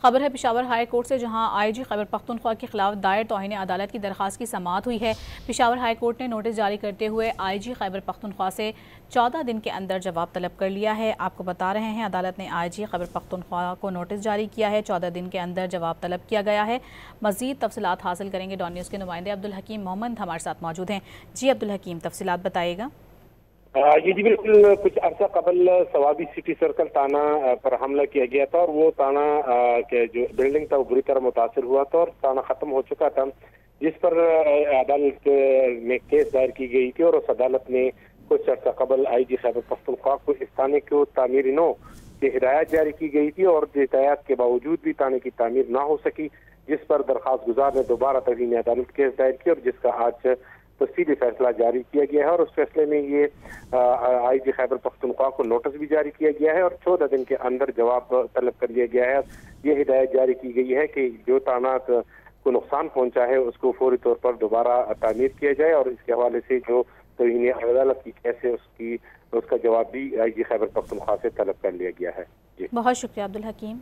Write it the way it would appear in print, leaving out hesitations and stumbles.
खबर है Peshawar high court से, जहां आईजी खैबर पख्तूनख्वा के खिलाफ दायर तौहीन अदालत की दरखास्त की समाअत हुई है। पेशावर हाई कोर्ट ने नोटिस जारी करते हुए आईजी खैबर पख्तूनख्वा से 14 दिन के अंदर जवाब तलब कर लिया है। आपको बता रहे हैं, अदालत ने आईजी खैबर पख्तूनख्वा को नोटिस जारी किया है। 14 दिन के अंदर जवाब तलब किया गया है। मज़ीद तफसीलात हासिल करेंगे। डॉन न्यूज़ के नुमाइंदे अब्दुल हकीम मोहम्मद हमारे साथ मौजूद हैं। जी अब्दुल हकीम, तफसीलात बताइएगा। ये जी बिल्कुल, कुछ अर्सा कबल सवाबी सिटी सर्कल थाना पर हमला किया गया था और वो थाना के जो बिल्डिंग था वो बुरी तरह मुतासर हुआ था और थाना खत्म हो चुका था, जिस पर अदालत में केस दायर की गई थी। और उस अदालत ने कुछ अर्सा कबल आईजी खैबर पख्तूनख्वा को इस थाने को तामीर नो की हिदायत जारी की गई थी और हिदायत के बावजूद भी थाने की तामीर ना हो सकी, जिस पर दरखास्त गुजार ने दोबारा तवीन अदालत केस दायर किया और जिसका आज तफसीली फैसला जारी किया गया है। और उस फैसले में ये आईजी खैबर पख्तूनख्वा को नोटिस भी जारी किया गया है और 14 दिन के अंदर जवाब तलब कर लिया गया है। ये हिदायत जारी की गई है कि जो थाना को नुकसान पहुंचा है उसको फौरी तौर पर दोबारा तामीर किया जाए और इसके हवाले से जो तवीन अदालत की केस है उसका जवाब भी आईजी खैबर पख्तूनख्वा से तलब कर लिया गया है। जी, बहुत शुक्रिया अब्दुल हकीम।